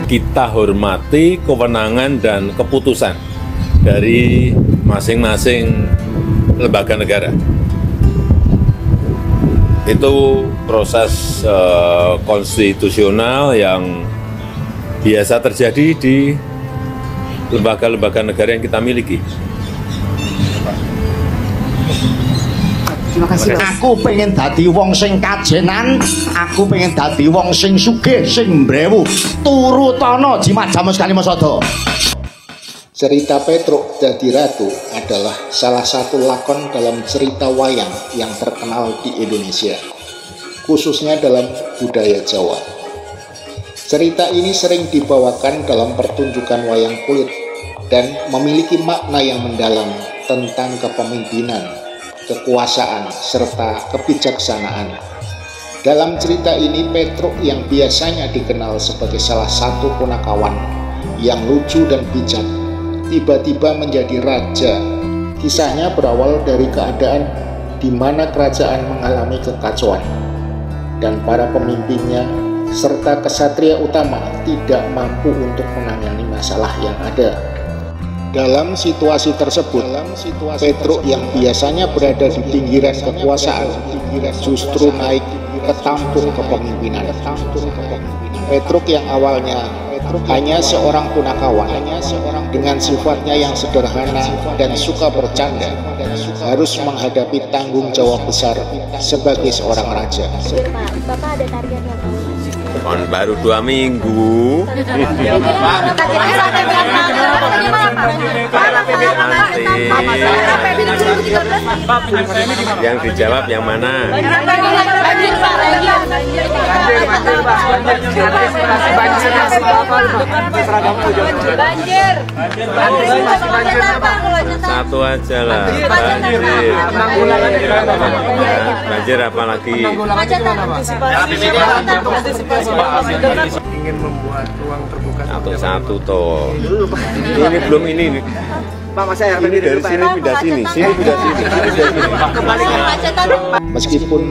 kita hormati kewenangan dan keputusan dari masing-masing lembaga negara. Itu proses konstitusional yang biasa terjadi di lembaga-lembaga negara yang kita miliki. Terima kasih. Aku pengen dadi wong sing kajenan, aku pengen dadi wong sing sugih, sing mbrewu. Turutana jimat jamus kalimasada. Cerita Petruk Dadi Ratu adalah salah satu lakon dalam cerita wayang yang terkenal di Indonesia, khususnya dalam budaya Jawa. Cerita ini sering dibawakan dalam pertunjukan wayang kulit dan memiliki makna yang mendalam tentang kepemimpinan, kekuasaan, serta kebijaksanaan. Dalam cerita ini, Petruk yang biasanya dikenal sebagai salah satu punakawan yang lucu dan bijak, tiba-tiba menjadi raja. Kisahnya berawal dari keadaan di mana kerajaan mengalami kekacauan dan para pemimpinnya serta kesatria utama tidak mampu untuk menangani masalah yang ada. Dalam situasi tersebut, Petruk yang biasanya berada di pinggiran kekuasaan justru naik ke tampuk kepemimpinan. Petruk yang awalnya hanya seorang punakawan dengan sifatnya yang sederhana dan suka bercanda, harus menghadapi tanggung jawab besar sebagai seorang raja. Bapak ada tarian yang Baru 2 minggu. Yang dijawab yang mana? Satu aja lah. Banjir apa lagi? Ingin membuat ruang terbuka Satu toh. Ini belum ini. Pak, Mas saya ini dari sini pindah sini, sini pindah sini, Meskipun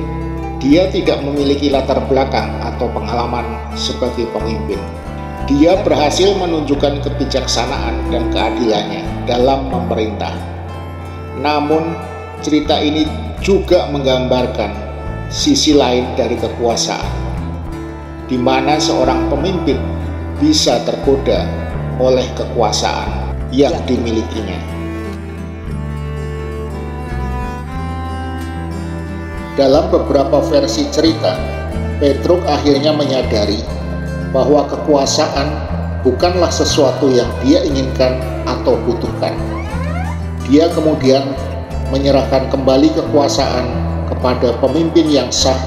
dia tidak memiliki latar belakang atau pengalaman sebagai pemimpin, dia berhasil menunjukkan kebijaksanaan dan keadilannya dalam memerintah. Namun, cerita ini juga menggambarkan sisi lain dari kekuasaan, di mana seorang pemimpin bisa tergoda oleh kekuasaan yang dimilikinya. Dalam beberapa versi cerita, Petruk akhirnya menyadari bahwa kekuasaan bukanlah sesuatu yang dia inginkan atau butuhkan. Dia kemudian menyerahkan kembali kekuasaan kepada pemimpin yang sah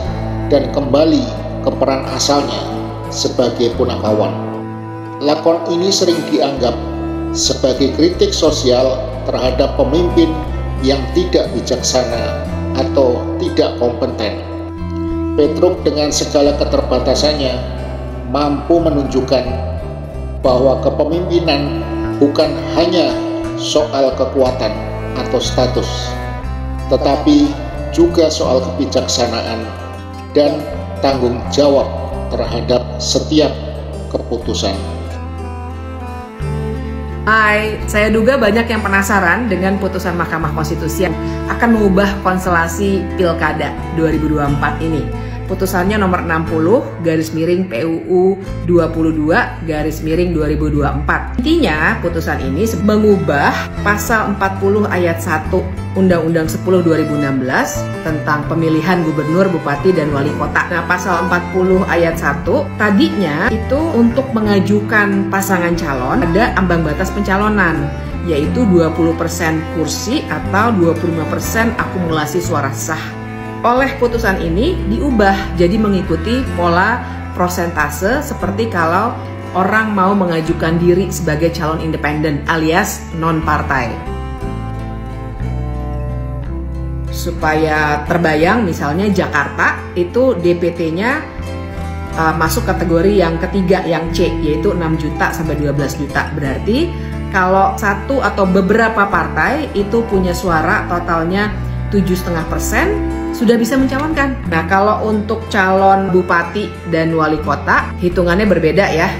dan kembali ke peran asalnya sebagai punakawan. Lakon ini sering dianggap sebagai kritik sosial terhadap pemimpin yang tidak bijaksana atau tidak kompeten. Petruk dengan segala keterbatasannya mampu menunjukkan bahwa kepemimpinan bukan hanya soal kekuatan atau status, tetapi juga soal kebijaksanaan dan tanggung jawab terhadap setiap keputusan. Hai, saya duga banyak yang penasaran dengan putusan Mahkamah Konstitusi yang akan mengubah konstelasi Pilkada 2024 ini. Putusannya nomor 60 garis miring PUU 22 garis miring 2024. Intinya putusan ini mengubah pasal 40 ayat 1 Undang-Undang 10 2016 tentang pemilihan gubernur, bupati, dan wali kota. Nah, pasal 40 ayat 1 tadinya itu untuk mengajukan pasangan calon ada ambang batas pencalonan, yaitu 20% kursi atau 25% akumulasi suara sah. Oleh putusan ini diubah jadi mengikuti pola prosentase seperti kalau orang mau mengajukan diri sebagai calon independen alias non-partai. Supaya terbayang, misalnya Jakarta itu DPT-nya masuk kategori yang ketiga, yang C, yaitu 6 juta sampai 12 juta. Berarti kalau satu atau beberapa partai itu punya suara totalnya 7,5%, sudah bisa mencalonkan. Nah, kalau untuk calon bupati dan wali kota hitungannya berbeda ya.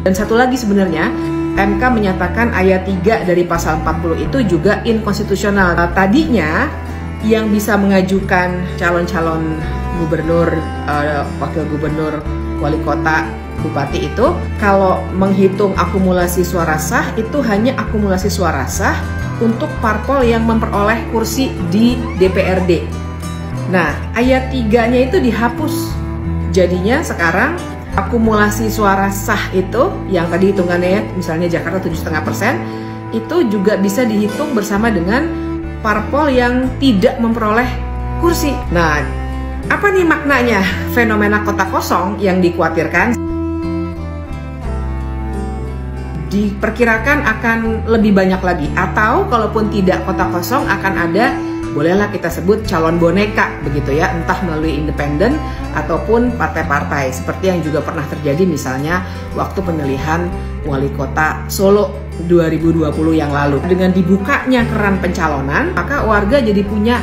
Dan satu lagi sebenarnya, MK menyatakan ayat 3 dari pasal 40 itu juga inkonstitusional. Tadinya yang bisa mengajukan calon-calon gubernur, wakil gubernur, wali kota, bupati itu kalau menghitung akumulasi suara sah itu hanya akumulasi suara sah untuk parpol yang memperoleh kursi di DPRD. Nah, ayat 3-nya itu dihapus. Jadinya sekarang akumulasi suara sah itu yang tadi hitungannya ya, misalnya Jakarta 7,5%, itu juga bisa dihitung bersama dengan parpol yang tidak memperoleh kursi. Nah, apa nih maknanya fenomena kota kosong yang dikhawatirkan? Diperkirakan akan lebih banyak lagi, atau kalaupun tidak kota kosong akan ada, bolehlah kita sebut calon boneka begitu ya, entah melalui independen ataupun partai-partai seperti yang juga pernah terjadi misalnya waktu pemilihan wali kota Solo 2020 yang lalu. Dengan dibukanya keran pencalonan, maka warga jadi punya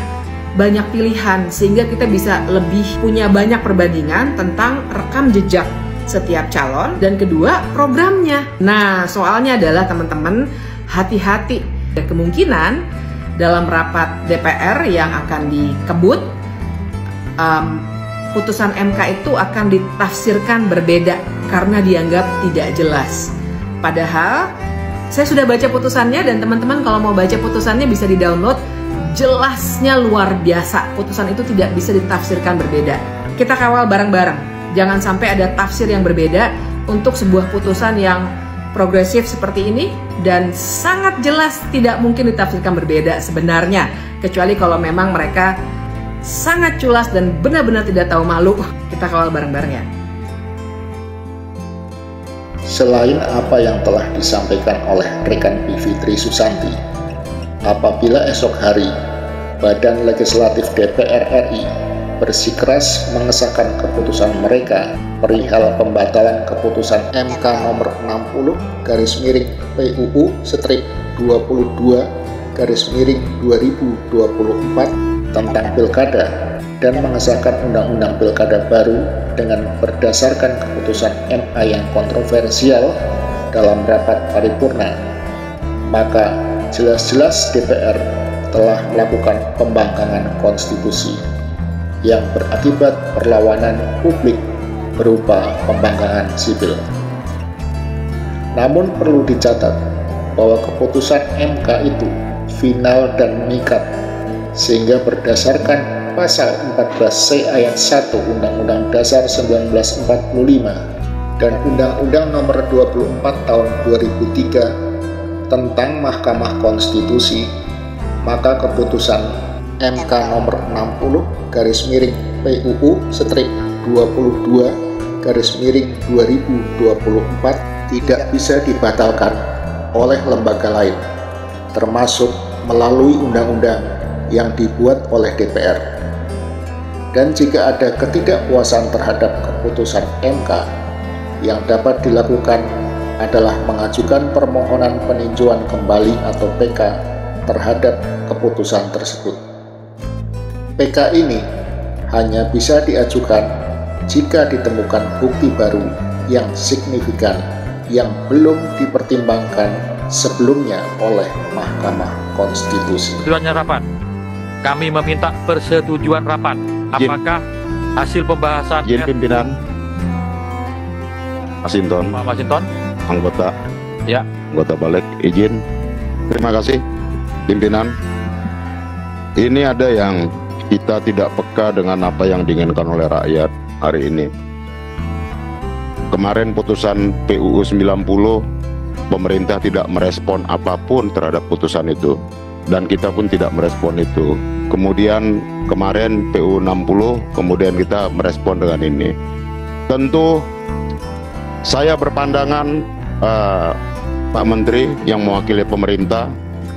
banyak pilihan sehingga kita bisa lebih punya banyak perbandingan tentang rekam jejak setiap calon, dan kedua programnya. Nah, soalnya adalah teman-teman hati-hati. Kemungkinan dalam rapat DPR yang akan dikebut, putusan MK itu akan ditafsirkan berbeda karena dianggap tidak jelas. Padahal saya sudah baca putusannya, dan teman-teman kalau mau baca putusannya bisa di-download. Jelasnya luar biasa. Putusan itu tidak bisa ditafsirkan berbeda. Kita kawal bareng-bareng. Jangan sampai ada tafsir yang berbeda untuk sebuah putusan yang progresif seperti ini, dan sangat jelas tidak mungkin ditafsirkan berbeda sebenarnya, kecuali kalau memang mereka sangat culas dan benar-benar tidak tahu malu. Kita kawal bareng-bareng ya. Selain apa yang telah disampaikan oleh rekan Bivitri Susanti, apabila esok hari Badan Legislatif DPR RI bersikeras mengesahkan keputusan mereka perihal pembatalan keputusan MK nomor 60/PUU/22/2024 tentang pilkada dan mengesahkan undang-undang pilkada baru dengan berdasarkan keputusan MA yang kontroversial dalam rapat paripurna, maka jelas-jelas DPR telah melakukan pembangkangan konstitusi yang berakibat perlawanan publik berupa pembangkangan sipil. Namun perlu dicatat bahwa keputusan MK itu final dan mengikat, sehingga berdasarkan pasal 14C ayat 1 Undang-Undang Dasar 1945 dan Undang-Undang Nomor 24 Tahun 2003 tentang Mahkamah Konstitusi, maka keputusan MK nomor 60/PUU/22/2024 tidak bisa dibatalkan oleh lembaga lain, termasuk melalui undang-undang yang dibuat oleh DPR. Dan jika ada ketidakpuasan terhadap keputusan MK, yang dapat dilakukan adalah mengajukan permohonan peninjauan kembali atau PK terhadap keputusan tersebut. PK ini hanya bisa diajukan jika ditemukan bukti baru yang signifikan yang belum dipertimbangkan sebelumnya oleh Mahkamah Konstitusi. Tujuannya rapat, kami meminta persetujuan rapat. Apakah hasil pembahasan Izin pimpinan Masinton, Pak Masinton, anggota ya, anggota balik, izin. Terima kasih pimpinan. Ini ada yang kita tidak peka dengan apa yang diinginkan oleh rakyat hari ini. Kemarin putusan PUU 90, pemerintah tidak merespon apapun terhadap putusan itu, dan kita pun tidak merespon itu. Kemudian kemarin PUU 60, kemudian kita merespon dengan ini. Tentu saya berpandangan Pak Menteri yang mewakili pemerintah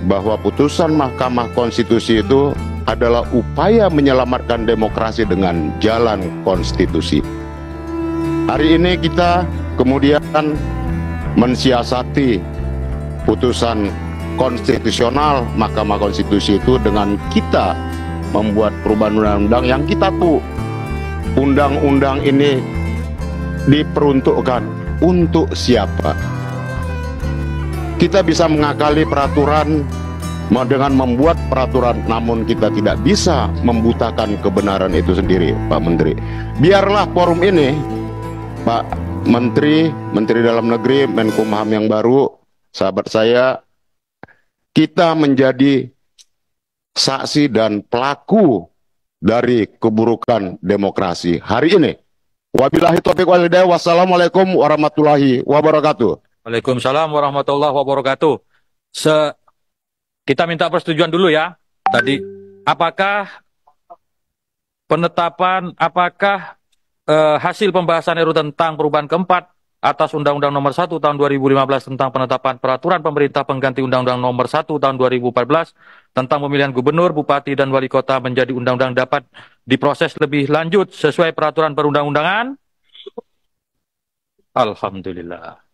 bahwa putusan Mahkamah Konstitusi itu adalah upaya menyelamatkan demokrasi dengan jalan konstitusi. Hari ini kita kemudian mensiasati putusan konstitusional Mahkamah Konstitusi itu dengan kita membuat perubahan undang-undang yang kita tahu undang-undang ini diperuntukkan untuk siapa? Kita bisa mengakali peraturan dengan membuat peraturan, namun kita tidak bisa membutakan kebenaran itu sendiri, Pak Menteri. Biarlah forum ini, Pak Menteri, Menteri Dalam Negeri, Menkumham yang baru, sahabat saya, kita menjadi saksi dan pelaku dari keburukan demokrasi hari ini. Wabillahi taufiq wal hidayah. Wassalamualaikum warahmatullahi wabarakatuh. Waalaikumsalam warahmatullahi wabarakatuh. Kita minta persetujuan dulu ya. Tadi, apakah hasil pembahasan RUU tentang perubahan keempat atas Undang-Undang Nomor 1 Tahun 2015 tentang penetapan peraturan pemerintah pengganti Undang-Undang Nomor 1 Tahun 2014 tentang pemilihan gubernur, bupati, dan wali kota menjadi undang-undang dapat diproses lebih lanjut sesuai peraturan perundang-undangan? Alhamdulillah.